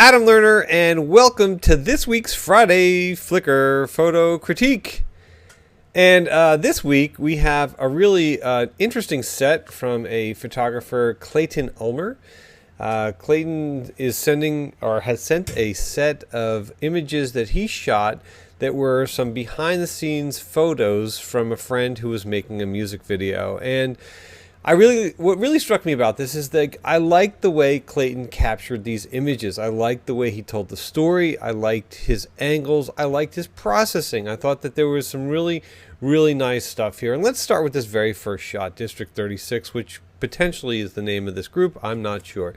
Adam Lerner, and welcome to this week's Friday Flickr photo critique. And this week we have a really interesting set from a photographer, Clayton Ulmer. Clayton is has sent a set of images that he shot that were some behind-the-scenes photos from a friend who was making a music video. And what really struck me about this is that I liked the way Clayton captured these images. I liked the way he told the story. I liked his angles. I liked his processing. I thought that there was some really nice stuff here. And let's start with this very first shot, District 36, which potentially is the name of this group. I'm not sure.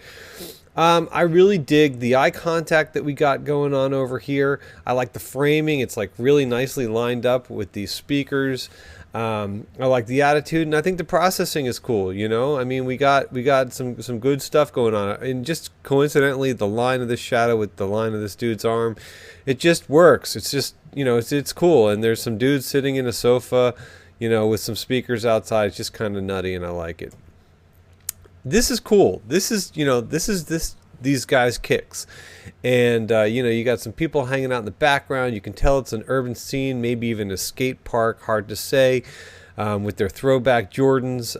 I really dig the eye contact that we got going on over here. I like the framing. It's like really nicely lined up with these speakers. I like the attitude, and I think the processing is cool. You know, I mean, we got some good stuff going on, and just coincidentally, the line of this shadow with the line of this dude's arm, it just works. It's just, you know, it's cool. And there's some dudes sitting in a sofa, you know, with some speakers outside. It's just kind of nutty, and I like it. This is cool. This is these guys' kicks. And, you know, you got some people hanging out in the background. You can tell it's an urban scene, maybe even a skate park, hard to say, with their throwback Jordans.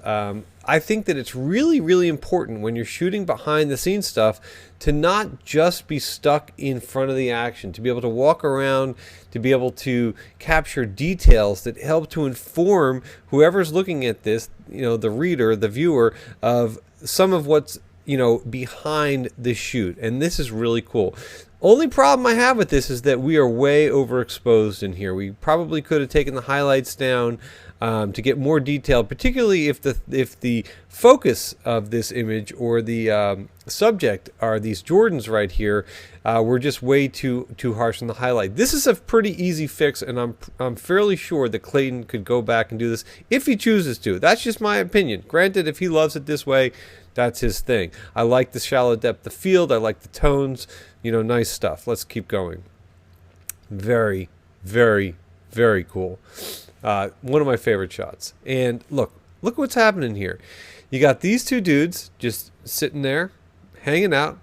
I think that it's really important when you're shooting behind the scenes stuff to not just be stuck in front of the action, to be able to walk around, to be able to capture details that help to inform whoever's looking at this, you know, the reader, the viewer, of some of what's, you know, behind the shoot. And this is really cool. Only problem I have with this is that we are way overexposed in here. We probably could have taken the highlights down to get more detail, particularly if the focus of this image or the subject are these Jordans right here. We're just way too harsh on the highlight. This is a pretty easy fix, and I'm fairly sure that Clayton could go back and do this if he chooses to. That's just my opinion. Granted, if he loves it this way, that's his thing. I like the shallow depth of field. I like the tones. You know, nice stuff. Let's keep going. Very cool. One of my favorite shots. And look what's happening here. You got these two dudes just sitting there, hanging out.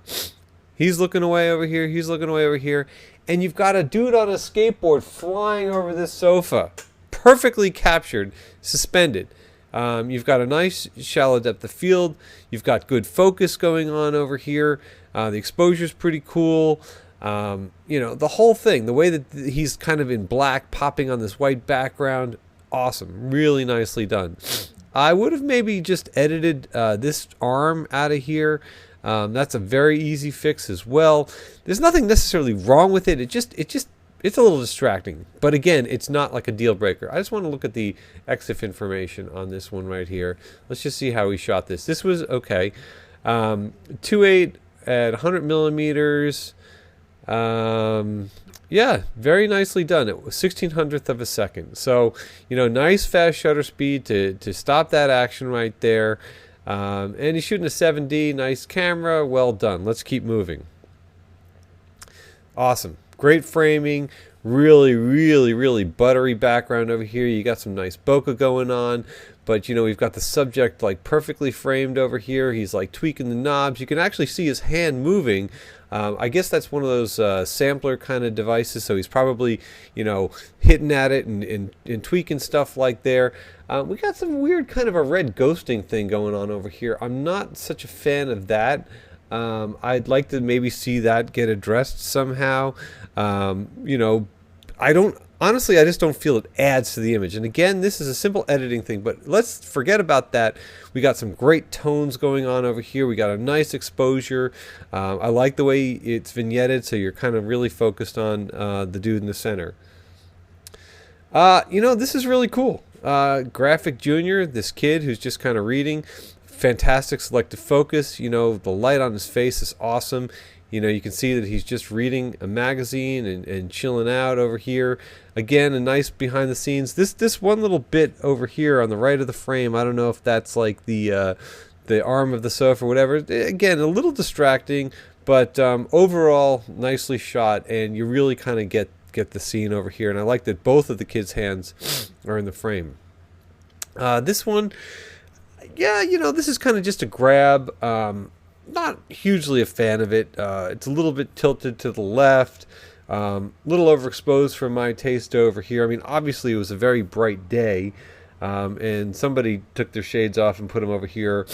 He's looking away over here. He's looking away over here. And you've got a dude on a skateboard flying over this sofa. Perfectly captured, suspended. You've got a nice shallow depth of field. You've got good focus going on over here. The exposure's pretty cool. You know, the whole thing, the way that he's kind of in black, popping on this white background, awesome. Really nicely done. I would have maybe just edited this arm out of here. That's a very easy fix as well. There's nothing necessarily wrong with it. It's a little distracting, but again, it's not like a deal breaker. I just want to look at the EXIF information on this one right here. Let's just see how he shot this. This was okay. 2.8 at 100 millimeters. Yeah, very nicely done. It was 1/1600th of a second. So, you know, nice fast shutter speed to stop that action right there. And he's shooting a 7D. Nice camera. Well done. Let's keep moving. Awesome. Great framing, really buttery background over here. You got some nice bokeh going on, but you know, we've got the subject like perfectly framed over here. He's like tweaking the knobs. You can actually see his hand moving. I guess that's one of those sampler kind of devices, so he's probably, you know, hitting at it and tweaking stuff like there. We got some weird kind of a red ghosting thing going on over here. I'm not such a fan of that. I'd like to maybe see that get addressed somehow. You know, I just don't feel it adds to the image. And again, this is a simple editing thing, but let's forget about that. We got some great tones going on over here. We got a nice exposure. I like the way it's vignetted, so you're kind of really focused on the dude in the center. You know, this is really cool. Graphic Junior, this kid who's just kind of reading. Fantastic selective focus. You know, the light on his face is awesome. You know, you can see that he's just reading a magazine and chilling out over here. Again, a nice behind the scenes. This one little bit over here on the right of the frame, I don't know if that's like the arm of the sofa or whatever. Again, a little distracting, but overall nicely shot, and you really kind of get the scene over here. And I like that both of the kids' hands are in the frame. This one, yeah, you know, this is kind of just a grab. not hugely a fan of it. It's a little bit tilted to the left, a little overexposed for my taste over here. I mean, obviously it was a very bright day, and somebody took their shades off and put them over here.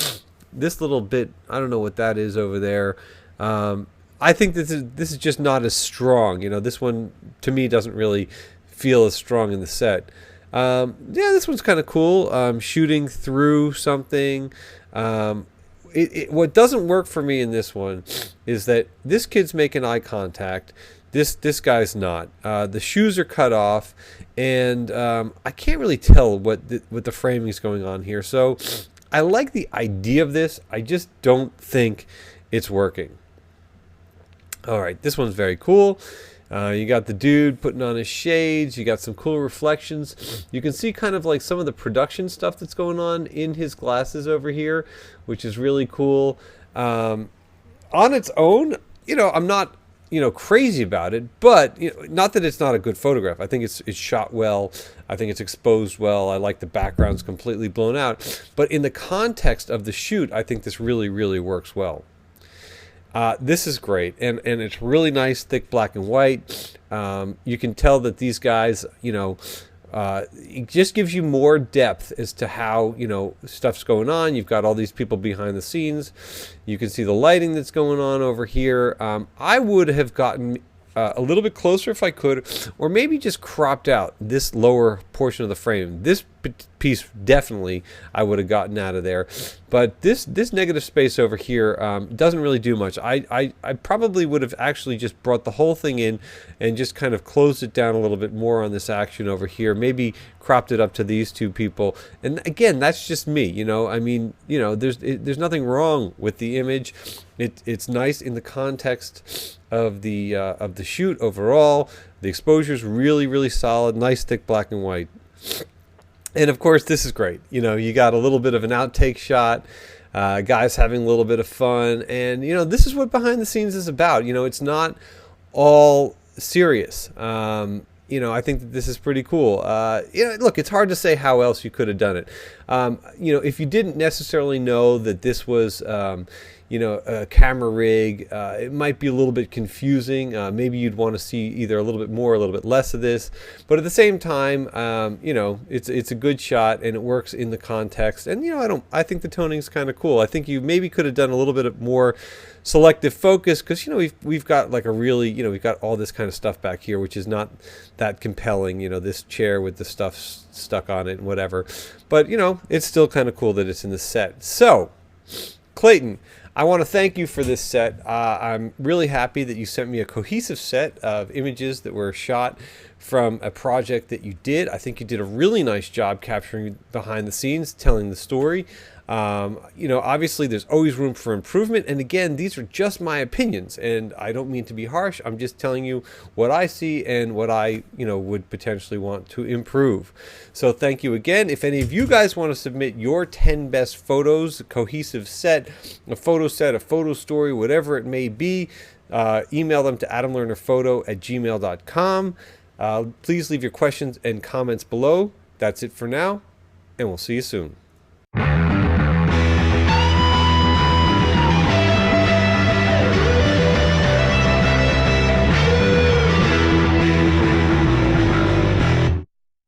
This little bit, I don't know what that is over there. I think this is just not as strong. This one to me doesn't really feel as strong in the set. Yeah, this one's kind of cool. Shooting through something. What doesn't work for me in this one is that this kid's making eye contact. This guy's not. The shoes are cut off, and I can't really tell what the framing is going on here. So I like the idea of this. I just don't think it's working. All right, this one's very cool. You got the dude putting on his shades. You got some cool reflections. You can see kind of like some of the production stuff that's going on in his glasses over here, which is really cool. On its own, I'm not, crazy about it, but not that it's not a good photograph. I think it's shot well. I think it's exposed well. I like the background's completely blown out. But in the context of the shoot, I think this really, really works well. This is great, and it's really nice, thick black and white. You can tell that these guys, it just gives you more depth as to how, stuff's going on. You've got all these people behind the scenes. You can see the lighting that's going on over here. I would have gotten a little bit closer if I could, or maybe just cropped out this lower portion of the frame. This piece definitely I would have gotten out of there, but this negative space over here doesn't really do much. I probably would have actually just brought the whole thing in and just kind of closed it down a little bit more on this action over here, maybe cropped it up to these two people. And again, that's just me, I mean, there's nothing wrong with the image. It's nice in the context of the shoot overall. The exposure's really, really solid, nice thick black and white. And of course, this is great. You got a little bit of an outtake shot, guys having a little bit of fun, and this is what behind the scenes is about. It's not all serious. I think that this is pretty cool. Look, it's hard to say how else you could have done it. If you didn't necessarily know that this was a camera rig, it might be a little bit confusing. Maybe you'd want to see either a little bit more or a little bit less of this, but at the same time, it's a good shot and it works in the context. And I think the toning's kind of cool. I think you maybe could have done a little bit more selective focus, because we've got like a really, we've got all this kind of stuff back here, which is not that compelling. This chair with the stuff stuck on it and whatever, but it's still kind of cool that it's in the set. So Clayton, I want to thank you for this set. I'm really happy that you sent me a cohesive set of images that were shot from a project that you did. I think you did a really nice job capturing behind the scenes, telling the story. Obviously there's always room for improvement. And again, these are just my opinions, and I don't mean to be harsh. I'm just telling you what I see and what I, would potentially want to improve. So thank you again. If any of you guys want to submit your 10 best photos, a cohesive set, a photo story, whatever it may be, email them to adamlernerphoto@gmail.com. Please leave your questions and comments below. That's it for now, and we'll see you soon.